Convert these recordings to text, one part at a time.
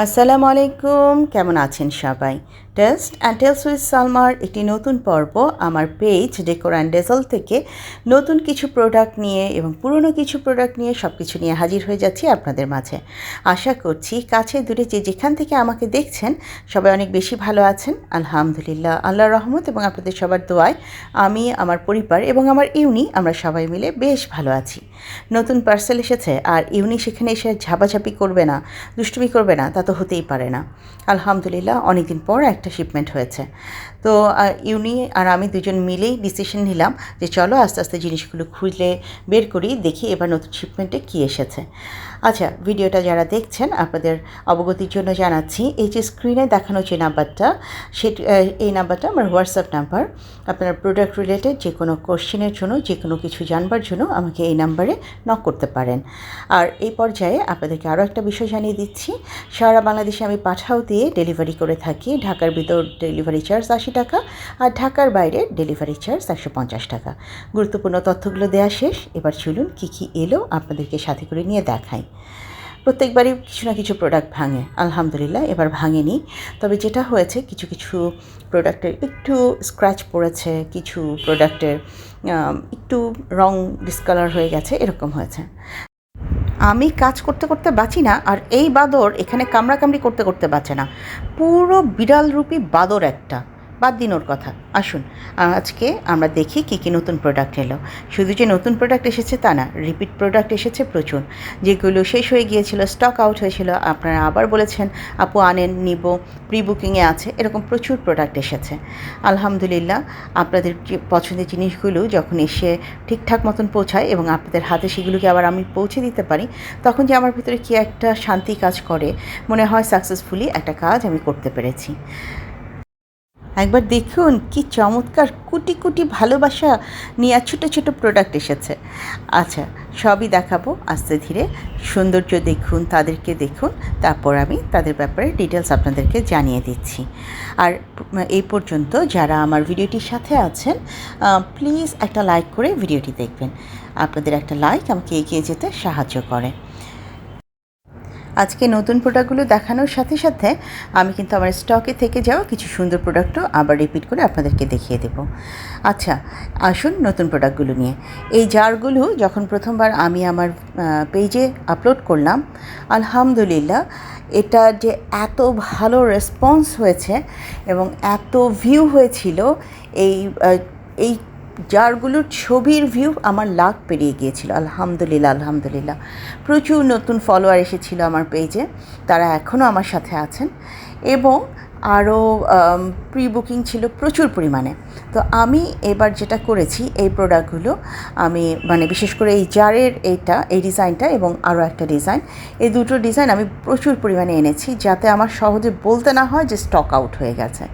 আসসালামু আলাইকুম, কেমন আছেন সবাই? টেস্ট অ্যান্ড টেলস উইথ সালমার একটি নতুন পর্ব আমার পেজ ডেকোর অ্যান্ড ডেজল থেকে নতুন কিছু প্রোডাক্ট নিয়ে এবং পুরনো কিছু প্রোডাক্ট নিয়ে সব কিছু নিয়ে হাজির হয়ে যাচ্ছি আপনাদের মাঝে। আশা করছি কাছে দূরে যেখান থেকে আমাকে দেখছেন সবাই অনেক বেশি ভালো আছেন। আলহামদুলিল্লাহ, আল্লাহর রহমত এবং আপনাদের সবার দোয়ায় আমি, আমার পরিবার এবং আমার ইউনি আমরা সবাই মিলে বেশ ভালো আছি। নতুন পার্সেল এসেছে আর ইউনি সেখানে এসে ঝাপাঝাপি করবে না, দুষ্টুমি করবে না, তা তো হতেই পারে না। আলহামদুলিল্লাহ অনেকদিন পর একটা শিপমেন্ট হয়েছে। তো ইউনি আর আমি দুজন মিলেই ডিসিশন নিলাম যে চলো আস্তে আস্তে জিনিসগুলো খুঁজলে বের করি, দেখি এবার নতুন শিপমেন্টে কী এসেছে। আচ্ছা, ভিডিওটা যারা দেখছেন আপনাদের অবগতির জন্য জানাচ্ছি, এই যে স্ক্রিনে দেখানো যে নাম্বারটা, এই নাম্বারটা আমার হোয়াটসঅ্যাপ নাম্বার। আপনার প্রোডাক্ট রিলেটেড যে কোনো কোশ্চেনের জন্য, যে কোনো কিছু জানবার জন্য আমাকে এই নাম্বারে নক করতে পারেন। আর এই পর্যায়ে আপনাদেরকে আরও একটা বিষয় জানিয়ে দিচ্ছি, সারা বাংলাদেশে আমি পাঠাও দিয়ে ডেলিভারি করে থাকি। ঢাকার ভিতর ডেলিভারি চার্জ 80 টাকা আর ঢাকার বাইরে ডেলিভারি চার্জ 150 টাকা। গুরুত্বপূর্ণ তথ্যগুলো দেওয়া শেষ, এবার চলুন কী কী এলো আপনাদেরকে সাথে করে নিয়ে দেখাই। প্রত্যেকবারই কিছু না কিছু প্রোডাক্ট ভাঙে, আলহামদুলিল্লাহ এবার ভাঙেনি। তবে যেটা হয়েছে, কিছু কিছু প্রোডাক্টের একটু স্ক্র্যাচ পড়েছে, কিছু প্রোডাক্টের একটু রং ডিসকালার হয়ে গেছে, এরকম হয়েছে। আমি কাজ করতে করতে বাঁচি না, আর এই বাদর এখানে কামড়াকামড়ি করতে করতে বাঁচে না, পুরো বিড়ালরূপী বাদর একটা। বাদ দিন ওর কথা, আসুন আজকে আমরা দেখি কী কী নতুন প্রোডাক্ট এলো। শুধু যে নতুন প্রোডাক্ট এসেছে তা না, রিপিট প্রোডাক্ট এসেছে প্রচুর। যেগুলো শেষ হয়ে গিয়েছিল, স্টক আউট হয়েছিল, আপনারা আবার বলেছেন আপু আনেন, নিব, প্রি বুকিংয়ে আছে, এরকম প্রচুর প্রোডাক্ট এসেছে। আলহামদুলিল্লাহ আপনাদের যে পছন্দের জিনিসগুলো যখন এসে ঠিকঠাক মতন পৌঁছায় এবং আপনাদের হাতে সেগুলোকে আবার আমি পৌঁছে দিতে পারি, তখন যে আমার ভিতরে কী একটা শান্তি কাজ করে, মনে হয় সাকসেসফুলি একটা কাজ আমি করতে পেরেছি। একবার দেখুন কি চমৎকার কোটি কোটি ভালোবাসা নিয়ে ছোটো ছোটো প্রোডাক্ট এসেছে। আচ্ছা, সবই দেখাবো আস্তে ধীরে। সৌন্দর্য দেখুন, তাদেরকে দেখুন, তারপর আমি তাদের ব্যাপারে ডিটেলস আপনাদেরকে জানিয়ে দিচ্ছি। আর এই পর্যন্ত যারা আমার ভিডিওটির সাথে আছেন, প্লিজ একটা লাইক করে ভিডিওটি দেখবেন। আপনাদের একটা লাইক আমাকে এগিয়ে যেতে সাহায্য করে। আজকে নতুন প্রোডাক্টগুলো দেখানোর সাথে সাথে আমি কিন্তু আমার স্টকে থেকে যাওয়া কিছু সুন্দর প্রোডাক্টও আবার রিপিট করে আপনাদেরকে দেখিয়ে দেব। আচ্ছা, আসুন নতুন প্রোডাক্টগুলো নিয়ে। এই জারগুলো যখন প্রথমবার আমি আমার পেজে আপলোড করলাম, আলহামদুলিল্লাহ এটা যে এত ভালো রেসপন্স হয়েছে এবং এত ভিউ হয়েছিল, এই এই জারগুলোর ছবির ভিউ আমার লাখ পেরিয়ে গিয়েছিল। আলহামদুলিল্লাহ আলহামদুলিল্লাহ প্রচুর নতুন ফলোয়ার এসেছিল আমার পেজে, তারা এখনও আমার সাথে আছেন এবং আরও প্রি বুকিং ছিল প্রচুর পরিমাণে। তো আমি এবার যেটা করেছি, এই প্রোডাক্টগুলো আমি বিশেষ করে এই জারের এই ডিজাইনটা এবং আরও একটা ডিজাইন, এই দুটো ডিজাইন আমি প্রচুর পরিমাণে এনেছি, যাতে আমার সহজে বলতে না হয় যে স্টক আউট হয়ে গেছে।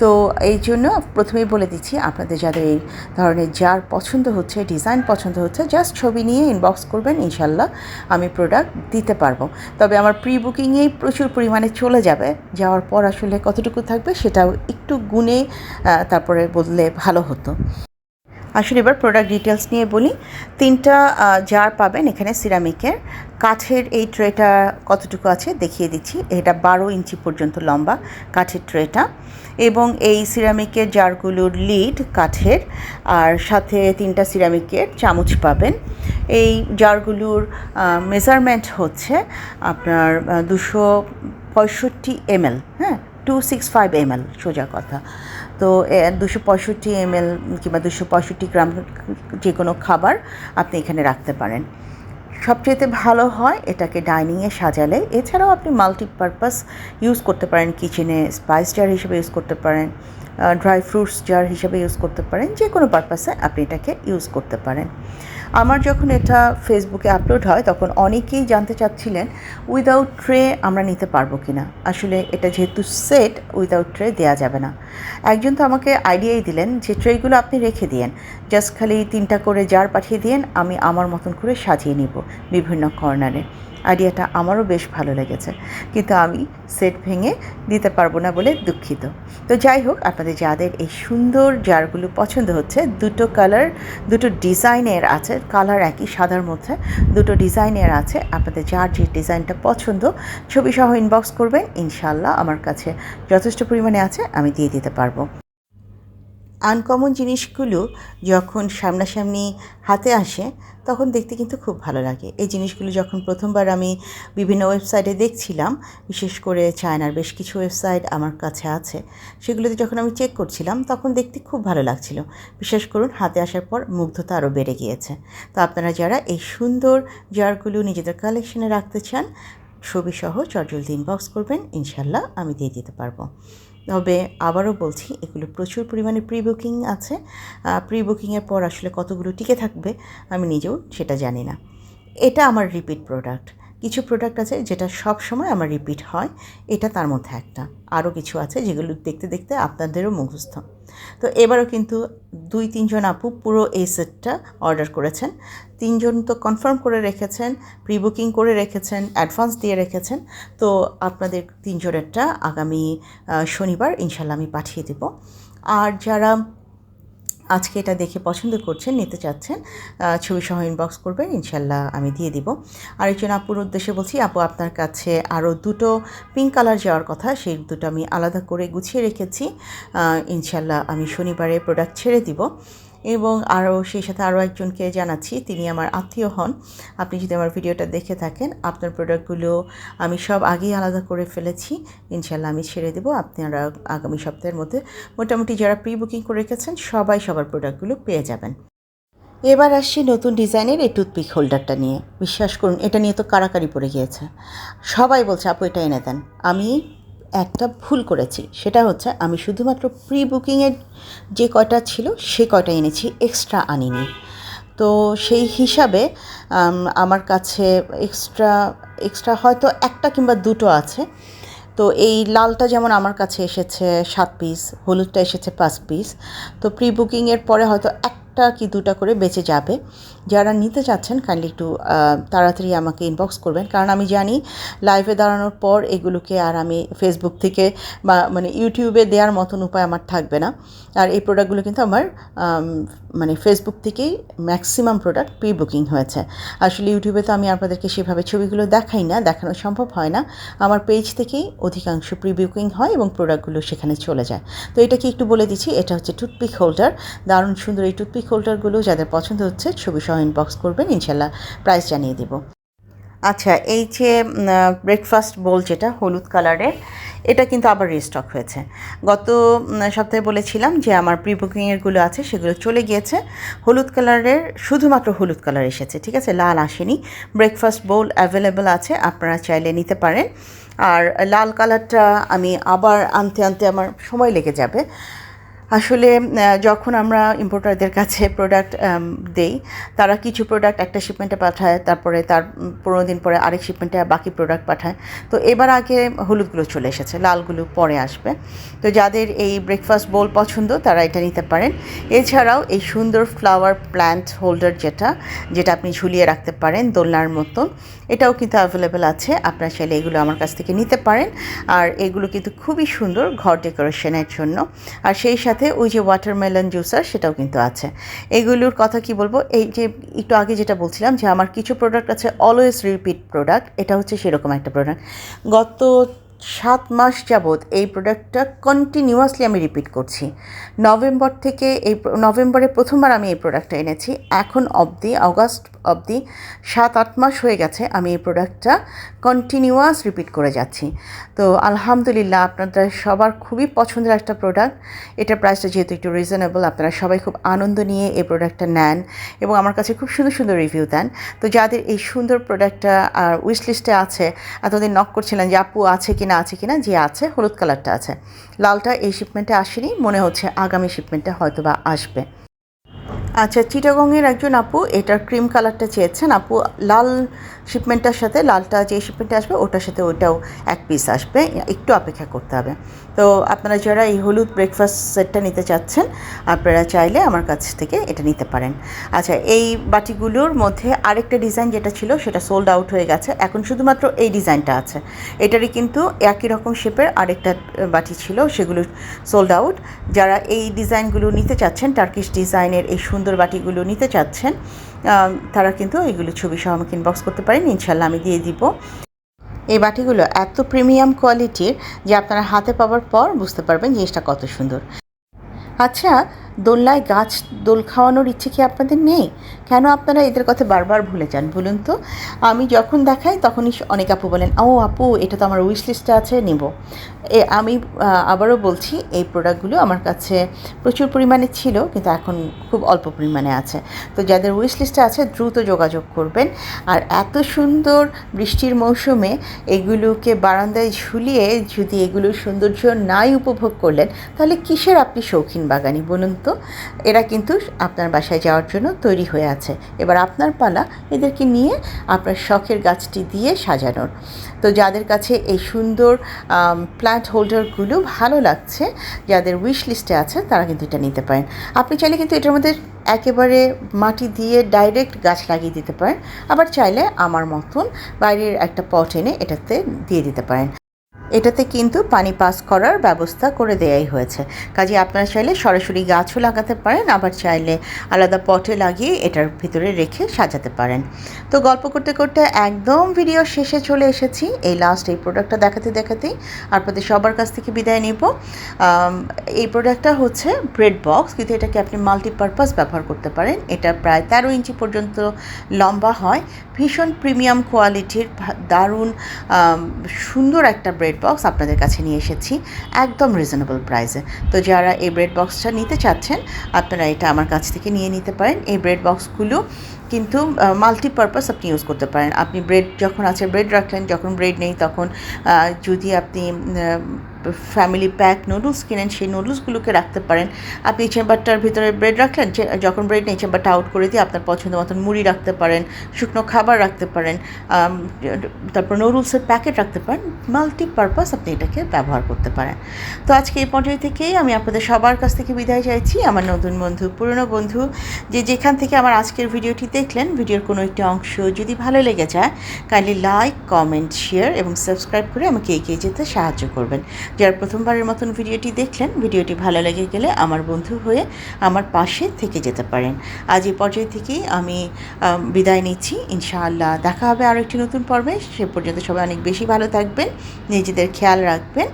তো এই জন্য প্রথমেই বলে দিচ্ছি, আপনাদের যাদের এই ধরনের জার পছন্দ হচ্ছে, ডিজাইন পছন্দ হচ্ছে, জাস্ট ছবি নিয়ে ইনবক্স করবেন, ইনশাল্লাহ আমি প্রোডাক্ট দিতে পারবো। তবে আমার প্রি বুকিংয়েই প্রচুর পরিমাণে চলে যাবে, যাওয়ার পর আসলে কতটুকু থাকবে সেটাও একটু গুনে তারপরে বললে ভালো হতো। আসলে এবার প্রোডাক্ট ডিটেলস নিয়ে বলি। 3টা জার পাবেন এখানে সিরামিকের। কাঠের এই ট্রেটা কতটুকু আছে দেখিয়ে দিচ্ছি। এটা 12 ইঞ্চি পর্যন্ত লম্বা কাঠের ট্রেটা, এবং এই সিরামিকের জারগুলোর লিড কাঠের, আর সাথে 3টা সিরামিকের চামচ পাবেন। এই জারগুলোর মেজারমেন্ট হচ্ছে আপনার 265 ml, হ্যাঁ 265 ml সোজা কথা। তো 265 ml কিংবা 265 গ্রাম যে কোনো খাবার আপনি এখানে রাখতে পারেন। সবচেয়ে ভালো হয় এটাকে ডাইনিংয়ে সাজালে। এছাড়াও আপনি মাল্টিপারপাস ইউজ করতে পারেন, কিচেনে স্পাইস জার হিসেবে ইউজ করতে পারেন, ড্রাই ফ্রুটস জার হিসেবে ইউজ করতে পারেন, যে কোনো পারপাসে আপনি এটাকে ইউজ করতে পারেন। আমার যখন এটা ফেসবুকে আপলোড হয় তখন অনেকেই জানতে চাচ্ছিলেন উইদাউট ট্রে আমরা নিতে পারবো কি না। আসলে এটা যেহেতু সেট, উইদাউট ট্রে দেওয়া যাবে না। একজন তো আমাকে আইডিয়াই দিলেন যে ট্রেগুলো আপনি রেখে দিয়েন, জাস্ট খালি 3টা করে জার পাঠিয়ে দিয়েন, আমি আমার মতন করে সাজিয়ে নিব বিভিন্ন কর্নারে। আইডিয়াটা আমারও বেশ ভালো লেগেছে, কিন্তু আমি সেট ভেঙে দিতে পারবো না বলে দুঃখিত। তো যাই হোক, আপনাদের যাদের এই সুন্দর জারগুলো পছন্দ হচ্ছে, দুটো কালার, দুটো ডিজাইনের আছে, কালার একই সাদার মধ্যে দুটো ডিজাইনের আছে, আপনাদের যার যে ডিজাইনটা পছন্দ ছবি সহ ইনবক্স করবেন, ইনশাল্লাহ আমার কাছে যথেষ্ট পরিমাণে আছে, আমি দিয়ে দিতে পারবো। আনকমন জিনিসগুলো যখন সামনাসামনি হাতে আসে তখন দেখতে কিন্তু খুব ভালো লাগে। এই জিনিসগুলো যখন প্রথমবার আমি বিভিন্ন ওয়েবসাইটে দেখছিলাম, বিশেষ করে চায়নার বেশ কিছু ওয়েবসাইট আমার কাছে আছে, সেগুলোতে যখন আমি চেক করছিলাম তখন দেখতে খুব ভালো লাগছিল। বিশ্বাস করুন, হাতে আসার পর মুগ্ধতা আরও বেড়ে গিয়েছে। তো আপনারা যারা এই সুন্দর জারগুলো নিজেদের কালেকশনে রাখতে চান, ছবি সহ চটজলদি ইনবক্স করবেন, ইনশাল্লাহ আমি দিয়ে দিতে পারবো। তবে আবারও বলছি, এগুলো প্রচুর পরিমাণে প্রি বুকিং আছে। প্রি বুকিংয়ের পর আসলে কতগুলো টিকে থাকবে আমি নিজেও সেটা জানি না। এটা আমার রিপিট প্রোডাক্ট। কিছু প্রোডাক্ট আছে যেটা সব সময় আমার রিপিট হয়, এটা তার মধ্যে একটা। আরও কিছু আছে যেগুলো দেখতে দেখতে আপনাদেরও মুখস্থ। তো এবারও কিন্তু 2-3 জন আপু পুরো এই সেটটা অর্ডার করেছেন। 3 জন তো কনফার্ম করে রেখেছেন, প্রি বুকিং করে রেখেছেন, অ্যাডভান্স দিয়ে রেখেছেন। তো আপনাদের 3 জনেরটা আগামী শনিবার ইনশাল্লাহ আমি পাঠিয়ে দেব। আর যারা আজকে এটা দেখে পছন্দ করছেন, নিতে চাচ্ছেন, ছবি সহ ইনবক্স করবেন, ইনশাল্লাহ আমি দিয়ে দিব। আরেকজন আপুর উদ্দেশ্যে বলছি, আপু আপনার কাছে আরও দুটো পিঙ্ক কালার যাওয়ার কথা, সেই দুটো আমি আলাদা করে গুছিয়ে রেখেছি, ইনশাল্লাহ আমি শনিবারে প্রোডাক্ট ছেড়ে দিব। এবং আরও সেই সাথে আরও একজনকে জানাচ্ছি, তিনি আমার আত্মীয় হন। আপনি যদি আমার ভিডিওটা দেখে থাকেন, আপনার প্রোডাক্টগুলো আমি সব আগেই আলাদা করে ফেলেছি, ইনশাল্লাহ আমি ছেড়ে দেবো। আপনারা আগামী সপ্তাহের মধ্যে মোটামুটি যারা প্রি বুকিং করে রেখেছেন সবাই সবার প্রোডাক্টগুলো পেয়ে যাবেন। এবার আসছি নতুন ডিজাইনের এই টুথপিক হোল্ডারটা নিয়ে। বিশ্বাস করুন, এটা নিয়ে তো কাড়াকাড়ি পড়ে গিয়েছে, সবাই বলছে আপু এটা এনে দেন। আমি একটা ভুল করেছি, সেটা হচ্ছে আমি শুধুমাত্র প্রি বুকিংয়ের যে কয়টা ছিল সে কয়টা এনেছি, এক্সট্রা আনিনি। তো সেই হিসাবে আমার কাছে এক্সট্রা হয়তো একটা কিংবা দুটো আছে। তো এই লালটা যেমন আমার কাছে এসেছে 7 পিস, হলুদটা এসেছে 5 পিস। তো প্রি বুকিংয়ের পরে হয়তো একটা কি দুটা করে বেঁচে যাবে। যারা নিতে চাচ্ছেন কাইন্ডলি একটু তাড়াতাড়ি আমাকে ইনবক্স করবেন, কারণ আমি জানি লাইভে দাঁড়ানোর পর এগুলোকে আর আমি ফেসবুক থেকে বা মানে ইউটিউবে দেওয়ার মতন উপায় আমার থাকবে না। আর এই প্রোডাক্টগুলো কিন্তু আমার মানে ফেসবুক থেকেই ম্যাক্সিমাম প্রোডাক্ট প্রি বুকিং হয়েছে। আসলে ইউটিউবে তো আমি আপনাদেরকে সেভাবে ছবিগুলো দেখাই না, দেখানো সম্ভব হয় না। আমার পেজ থেকেই অধিকাংশ প্রি বুকিং হয় এবং প্রোডাক্টগুলো সেখানে চলে যায়। তো এটা কি একটু বলে দিচ্ছি, এটা হচ্ছে টুথপিক হোল্ডার। দারুণ সুন্দর এই টুথপিক হোল্ডারগুলো যাদের পছন্দ হচ্ছে ছবি সহ ইনবক্স করবেন, ইনশাল্লাহ প্রাইস জানিয়ে দেব। আচ্ছা, এই যে ব্রেকফাস্ট বোল যেটা হলুদ কালারের, এটা কিন্তু আবার রিস্টক হয়েছে। গত সপ্তাহে বলেছিলাম যে আমার প্রি বুকিংয়েরগুলো আছে সেগুলো চলে গিয়েছে। হলুদ কালারের শুধুমাত্র হলুদ কালার এসেছে, ঠিক আছে, লাল আসেনি। ব্রেকফাস্ট বোল অ্যাভেলেবেল আছে, আপনারা চাইলে নিতে পারেন। আর লাল কালারটা আমি আবার আনতে আমার সময় লেগে যাবে। আসলে যখন আমরা ইম্পোর্টারদের কাছে প্রোডাক্ট দেই, তারা কিছু প্রোডাক্ট একটা শিপমেন্টে পাঠায়, তারপরে তার 15 দিন পরে আরেক শিপমেন্টে বাকি প্রোডাক্ট পাঠায়। তো এবার আগে হলুদগুলো চলে এসেছে, লালগুলো পরে আসবে। তো যাদের এই ব্রেকফাস্ট বোল পছন্দ তারা এটা নিতে পারেন। এছাড়াও এই সুন্দর ফ্লাওয়ার প্ল্যান্ট হোল্ডার যেটা আপনি ঝুলিয়ে রাখতে পারেন দোলনার মতন, এটাও কিন্তু অ্যাভেলেবেল আছে। আপনারা চাইলে এগুলো আমার কাছ থেকে নিতে পারেন। আর এগুলো কিন্তু খুবই সুন্দর ঘর ডেকোরেশনের জন্য। আর সেই সাথে ওই যে ওয়াটারমেলন জুসার, সেটাও কিন্তু আছে। এগুলোর কথা কি বলবো, এই যে একটু আগে যেটা বলছিলাম যে আমার কিছু প্রোডাক্ট আছে অলওয়েজ রিপিট প্রোডাক্ট, এটা হচ্ছে সেরকম একটা প্রোডাক্ট। গত 7 মাস যাবৎ এই প্রোডাক্টটা কন্টিনিউয়াসলি আমি রিপিট করছি। নভেম্বর থেকে, এই নভেম্বরে প্রথমবার আমি এই প্রোডাক্টটা এনেছি, এখন অবধি অগাস্ট অবধি 7-8 মাস হয়ে গেছে আমি এই প্রোডাক্টটা কন্টিনিউয়াস রিপিট করে যাচ্ছি। তো আলহামদুলিল্লাহ, আপনাদের সবার খুবই পছন্দের একটা প্রোডাক্ট। এটার প্রাইসটা যেহেতু একটু রিজনেবল, আপনারা সবাই খুব আনন্দ নিয়ে এই প্রোডাক্টটা নেন এবং আমার কাছে খুব সুন্দর সুন্দর রিভিউ দেন। তো যাদের এই সুন্দর প্রোডাক্টটা আর উইশ লিস্টে আছে, এতদিন নক করছিলেন যে আপু আছে কিনা, যে আছে, হলুদ কালারটা আছে। লালটা এই শিপমেন্টে আসেনি, মনে হচ্ছে আগামী শিপমেন্টে হয়তো বা আসবে। আচ্ছা, চিটাগংয়ের একজন আপু এটার ক্রিম কালারটা চেয়েছেন। আপু লাল শিপমেন্টটার সাথে, লালটা যে শিপমেন্টে আসবে ওটার সাথে ওটাও এক পিস আসবে, একটু অপেক্ষা করতে হবে। তো আপনারা যারা এই হলুদ ব্রেকফাস্ট সেটটা নিতে চাচ্ছেন, আপনারা চাইলে আমার কাছ থেকে এটা নিতে পারেন। আচ্ছা, এই বাটিগুলোর মধ্যে আরেকটা ডিজাইন যেটা ছিল সেটা সোল্ড আউট হয়ে গেছে, এখন শুধুমাত্র এই ডিজাইনটা আছে। এটারই কিন্তু একই রকম শেপের আরেকটা বাটি ছিল, সেগুলো সোল্ড আউট। যারা এই ডিজাইনগুলো নিতে চাচ্ছেন, টার্কিশ ডিজাইনের এই সুন্দর বাটিগুলো নিতে চাচ্ছেন, তারা কিন্তু এইগুলো ছবি সহ আমাকে ইনবক্স করতে পারেন, ইনশাল্লাহ আমি দিয়ে দিব। এই বাটিগুলো এত প্রিমিয়াম কোয়ালিটির যে আপনারা হাতে পাওয়ার পর বুঝতে পারবেন জিনিসটা কত সুন্দর। আচ্ছা, দোলনায় গাছ দোল খাওয়ানোর ইচ্ছে কি আপনাদের নেই? কেন আপনারা এদের কথা বারবার ভুলে যান বলুন তো? আমি যখন দেখাই তখনই অনেক আপু বলেন, ও আপু এটা তো আমার উইশ লিস্টে আছে, নেব। আমি আবারও বলছি, এই প্রোডাক্টগুলো আমার কাছে প্রচুর পরিমাণে ছিল, কিন্তু এখন খুব অল্প পরিমাণে আছে। তো যাদের উইশ লিস্টে আছে দ্রুত যোগাযোগ করবেন। আর এত সুন্দর বৃষ্টির মৌসুমে এগুলোকে বারান্দায় ঝুলিয়ে যদি এগুলোর সৌন্দর্য নাই উপভোগ করলেন, তাহলে কিসের আপনি শৌখিন বাগানি বলুন তো? এরা কিন্তু আপনার বাসায় যাওয়ার জন্য তৈরি হয়ে আছে। এবার আপনার পালা এদেরকে নিয়ে আপনার শখের গাছটি দিয়ে সাজানোর। তো যাদের কাছে এই সুন্দর প্ল্যান্ট হোল্ডারগুলো ভালো লাগছে, যাদের উইশ লিস্টে আছে, তারা কিন্তু এটা নিতে পারেন। আপনি চাইলে কিন্তু এটার মধ্যে একেবারে মাটি দিয়ে ডাইরেক্ট গাছ লাগিয়ে দিতে পারেন, আবার চাইলে আমার মতন বাইরের একটা পট এনে এটাতে দিয়ে দিতে পারেন। এটাতে কিন্তু পানি পাস করার ব্যবস্থা করে দেওয়াই হয়েছে, কাজে আপনারা চাইলে সরাসরি গাছও লাগাতে পারেন, আবার চাইলে আলাদা পটে লাগিয়ে এটার ভিতরে রেখে সাজাতে পারেন। তো গল্প করতে করতে একদম ভিডিও শেষে চলে এসেছি। এই লাস্ট এই প্রোডাক্টটা দেখাতেই আপনাদের সবার কাছ থেকে বিদায় নেব। এই প্রোডাক্টটা হচ্ছে ব্রেড বক্স, কিন্তু এটাকে আপনি মাল্টিপারপাস ব্যবহার করতে পারেন। এটা প্রায় 13 ইঞ্চি পর্যন্ত লম্বা হয়, ভীষণ প্রিমিয়াম কোয়ালিটির, দারুণ সুন্দর একটা ব্রেড বক্স আপনাদের কাছে নিয়ে এসেছি একদম রিজনেবল প্রাইসে। তো যারা এই ব্রেড বক্সটা নিতে চাচ্ছেন, আপনারা এটা আমার কাছ থেকে নিয়ে নিতে পারেন। এই ব্রেড বক্সগুলো কিন্তু মাল্টিপারপাস আপনি ইউজ করতে পারেন। আপনি ব্রেড যখন আছে ব্রেড রাখলেন, যখন ব্রেড নেই তখন যদি আপনি ফ্যামিলি প্যাক নুডলস কিনেন, সেই নুডলসগুলোকে রাখতে পারেন। আপনি চেম্বারটার ভিতরে ব্রেড রাখলেন, যখন ব্রেড নেই চেম্বারটা আউট করে দিয়ে আপনার পছন্দ মতন মুড়ি রাখতে পারেন, শুকনো খাবার রাখতে পারেন, তারপর নুডলসের প্যাকেট রাখতে পারেন। মাল্টিপারপাস আপনি এটাকে ব্যবহার করতে পারেন। তো আজকে এই পর্যায়ে থেকেই আমি আপনাদের সবার কাছ থেকে বিদায় চাইছি। আমার নতুন বন্ধু, পুরনো বন্ধু, যেখান থেকে আমার আজকের ভিডিওটি দেখলেন, ভিডিওর কোনো একটি অংশ যদি ভালো লেগে যায়, কাইন্ডলি লাইক, কমেন্ট, শেয়ার এবং সাবস্ক্রাইব করে আমাকে এগিয়ে যেতে সাহায্য করবেন। যারা প্রথমবারের মতন ভিডিওটি দেখলেন, ভিডিওটি ভালো লেগে গেলে আমার বন্ধু হয়ে আমার পাশে থেকে যেতে পারেন। আজ এই পর্যায়ে থেকেই আমি বিদায় নিচ্ছি। ইনশাআল্লাহ দেখা হবে আরও একটি নতুন পর্বে। সে পর্যন্ত সবাই অনেক বেশি ভালো থাকবেন, নিজেদের খেয়াল রাখবেন।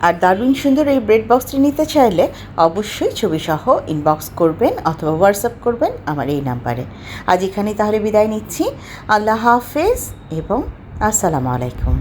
আর দারুণ সুন্দর এই ব্রেড বক্সটি নিতে চাইলে অবশ্যই ছবি সহ ইনবক্স করবেন অথবা হোয়াটসঅ্যাপ করবেন আমার এই নাম্বারে। আজ এখানেই তাহলে বিদায় নিচ্ছি। আল্লাহ হাফেজ এবং আসসালামু আলাইকুম।